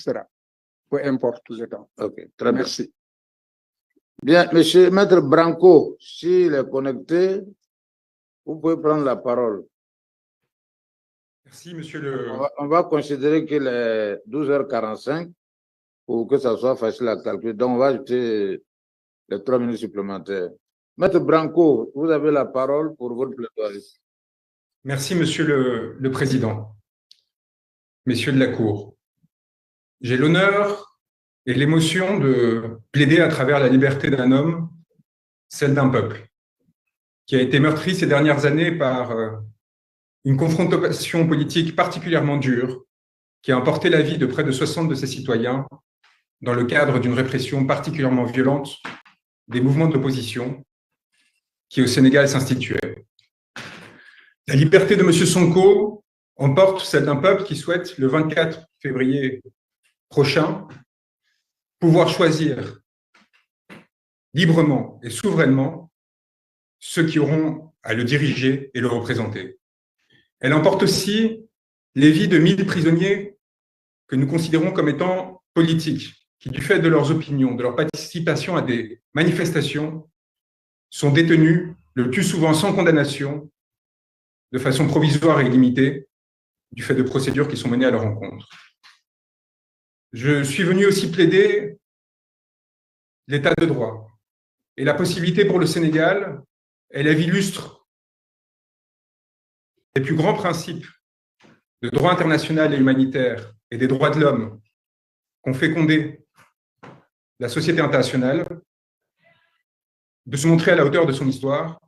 restera, peu importe le temps. Ok, très bien. Merci. Bien, Monsieur Maître Branco, s'il est connecté, vous pouvez prendre la parole. Merci, monsieur le... On va considérer qu'il est 12h45 pour que ça soit facile à calculer. Donc, on va ajouter les 3 minutes supplémentaires. Maître Branco, vous avez la parole pour votre plaidoirie. Merci, monsieur le Président. Messieurs de la Cour, j'ai l'honneur et l'émotion de plaider à travers la liberté d'un homme, celle d'un peuple, qui a été meurtri ces dernières années par une confrontation politique particulièrement dure, qui a emporté la vie de près de 60 de ses citoyens dans le cadre d'une répression particulièrement violente des mouvements d'opposition qui au Sénégal s'instituaient. La liberté de M. Sonko emporte celle d'un peuple qui souhaite, le 24 février prochain, pouvoir choisir librement et souverainement ceux qui auront à le diriger et le représenter. Elle emporte aussi les vies de 1000 prisonniers que nous considérons comme étant politiques, qui, du fait de leurs opinions, de leur participation à des manifestations, sont détenus le plus souvent sans condamnation, de façon provisoire et illimitée, du fait de procédures qui sont menées à leur encontre. Je suis venu aussi plaider l'état de droit et la possibilité pour le Sénégal, elle illustre les plus grands principes de droit international et humanitaire et des droits de l'homme qu'ont fécondé la société internationale, de se montrer à la hauteur de son histoire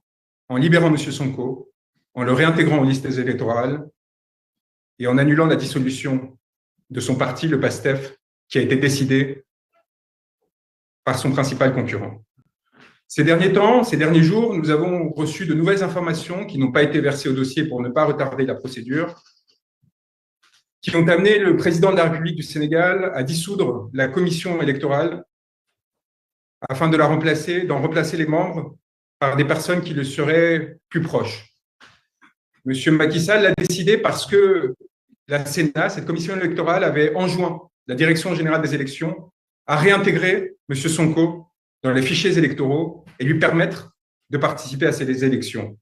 en libérant M. Sonko, en le réintégrant aux listes électorales et en annulant la dissolution de son parti, le PASTEF, qui a été décidé par son principal concurrent. Ces derniers temps, ces derniers jours, nous avons reçu de nouvelles informations qui n'ont pas été versées au dossier pour ne pas retarder la procédure, qui ont amené le président de la République du Sénégal à dissoudre la commission électorale afin de d'en remplacer les membres par des personnes qui le seraient plus proches. M. Macky Sall l'a décidé parce que la Sénat, cette commission électorale, avait enjoint la Direction générale des élections à réintégrer M. Sonko dans les fichiers électoraux et lui permettre de participer à ces élections.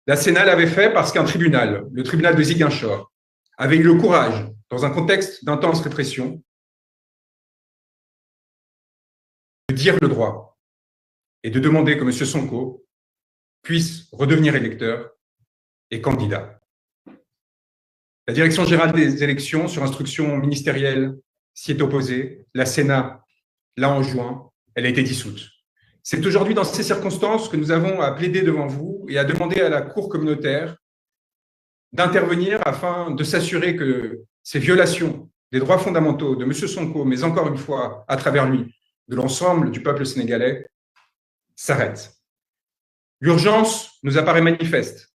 La Sénat l'avait fait parce qu'un tribunal, le tribunal de Ziguinchor, avait eu le courage, dans un contexte d'intense répression, de dire le droit et de demander que M. Sonko puisse redevenir électeur et candidat. La Direction générale des élections, sur instruction ministérielle, s'y est opposée. La Sénat l'a enjoint. Elle a été dissoute. C'est aujourd'hui dans ces circonstances que nous avons à plaider devant vous et à demander à la Cour communautaire d'intervenir afin de s'assurer que ces violations des droits fondamentaux de M. Sonko, mais encore une fois, à travers lui, de l'ensemble du peuple sénégalais, s'arrêtent. L'urgence nous apparaît manifeste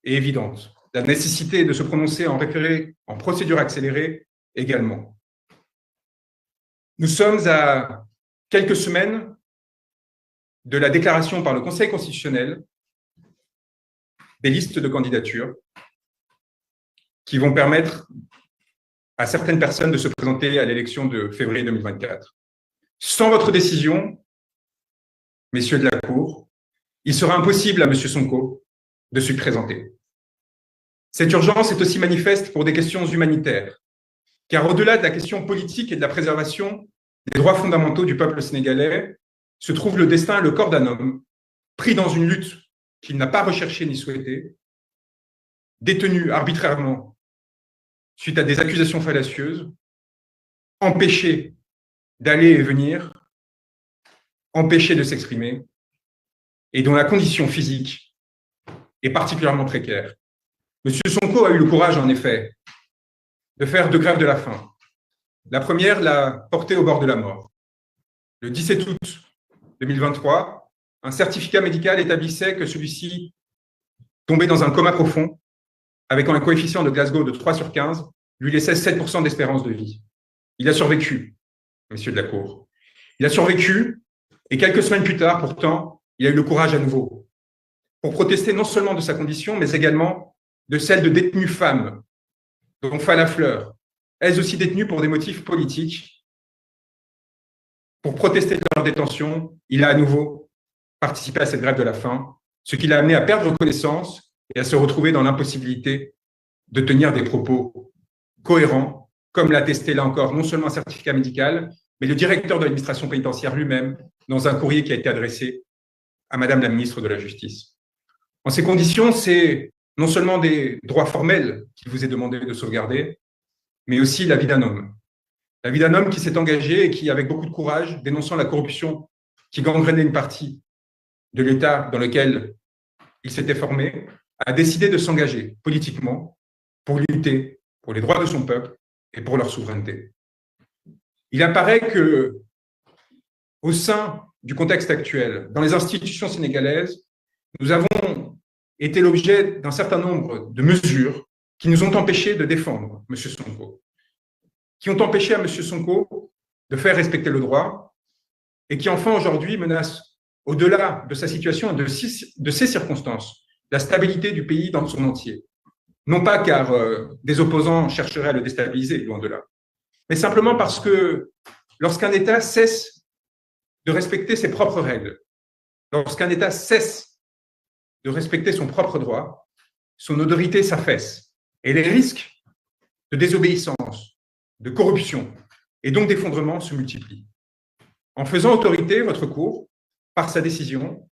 et évidente. La nécessité de se prononcer en référé en procédure accélérée également. Nous sommes à quelques semaines de la déclaration par le Conseil constitutionnel des listes de candidatures qui vont permettre à certaines personnes de se présenter à l'élection de février 2024. Sans votre décision, messieurs de la Cour, il sera impossible à M. Sonko de se présenter. Cette urgence est aussi manifeste pour des questions humanitaires, car au-delà de la question politique et de la préservation des droits fondamentaux du peuple sénégalais, se trouve le destin et le corps d'un homme pris dans une lutte qu'il n'a pas recherchée ni souhaitée, détenu arbitrairement suite à des accusations fallacieuses, empêché d'aller et venir, empêché de s'exprimer, et dont la condition physique est particulièrement précaire. M. Sonko a eu le courage, en effet, de faire 2 grèves de la faim. La première l'a porté au bord de la mort. Le 17 août 2023, un certificat médical établissait que celui-ci tombait dans un coma profond, avec un coefficient de Glasgow de 3 sur 15, lui laissait 7% d'espérance de vie. Il a survécu, messieurs de la Cour. Il a survécu, et quelques semaines plus tard, pourtant, il a eu le courage à nouveau pour protester non seulement de sa condition, mais également de celle de détenues femmes, dont Falla Fleur, elles aussi détenues pour des motifs politiques, pour protester de leur détention. Il a à nouveau participé à cette grève de la faim, ce qui l'a amené à perdre connaissance et à se retrouver dans l'impossibilité de tenir des propos cohérents, comme l'a attesté là encore non seulement un certificat médical, mais le directeur de l'administration pénitentiaire lui-même dans un courrier qui a été adressé à Madame la ministre de la Justice. En ces conditions, c'est non seulement des droits formels qu'il vous est demandé de sauvegarder, mais aussi la vie d'un homme. La vie d'un homme qui s'est engagé et qui, avec beaucoup de courage, dénonçant la corruption qui gangrénait une partie de l'État dans lequel il s'était formé, a décidé de s'engager politiquement pour lutter pour les droits de son peuple et pour leur souveraineté. Il apparaît que, au sein du contexte actuel, dans les institutions sénégalaises, nous avons été l'objet d'un certain nombre de mesures qui nous ont empêchés de défendre M. Sonko, qui ont empêché à M. Sonko de faire respecter le droit et qui, enfin, aujourd'hui, menacent, au-delà de sa situation et de ses circonstances, la stabilité du pays dans son entier. Non pas car des opposants chercheraient à le déstabiliser, loin de là, mais simplement parce que lorsqu'un État cesse de respecter ses propres règles, lorsqu'un État cesse de respecter son propre droit, son autorité s'affaisse et les risques de désobéissance, de corruption et donc d'effondrement se multiplient. En faisant autorité, votre cour, par sa décision,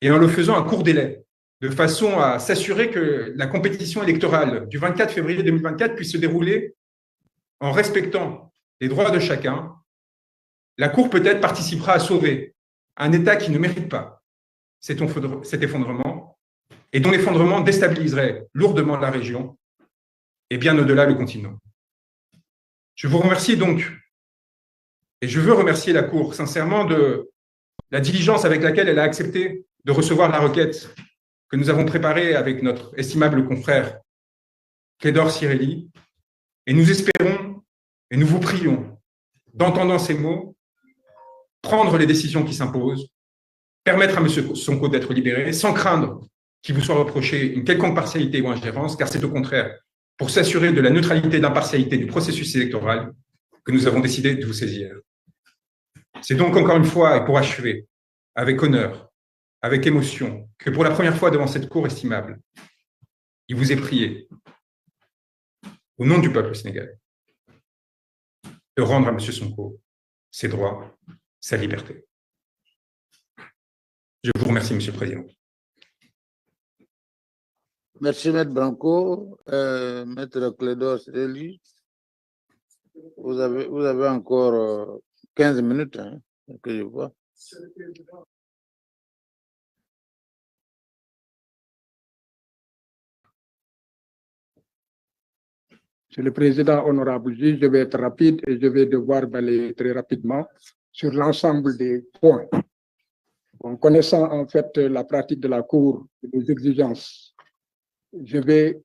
et en le faisant à court délai, de façon à s'assurer que la compétition électorale du 24 février 2024 puisse se dérouler en respectant les droits de chacun, la Cour peut-être participera à sauver un État qui ne mérite pas cet effondrement et dont l'effondrement déstabiliserait lourdement la région et bien au-delà le continent. Je vous remercie donc, et je veux remercier la Cour sincèrement de la diligence avec laquelle elle a accepté de recevoir la requête que nous avons préparée avec notre estimable confrère Kédor Sireli, et nous espérons et nous vous prions d'entendant ces mots, prendre les décisions qui s'imposent, permettre à M. Sonko d'être libéré sans craindre qu'il vous soit reproché une quelconque partialité ou ingérence, car c'est au contraire pour s'assurer de la neutralité et de l'impartialité du processus électoral que nous avons décidé de vous saisir. C'est donc encore une fois, et pour achever, avec honneur, avec émotion, que pour la première fois devant cette cour estimable, il vous est prié, au nom du peuple sénégalais, de rendre à M. Sonko ses droits, sa liberté. Je vous remercie, Monsieur le Président. Merci, Maître Branco. Maître Kédor Sireli, vous avez encore 15 minutes, hein, que je vois. Monsieur le Président, honorable juge, je vais être rapide et je vais devoir balayer très rapidement sur l'ensemble des points. En connaissant en fait la pratique de la Cour et les exigences, je vais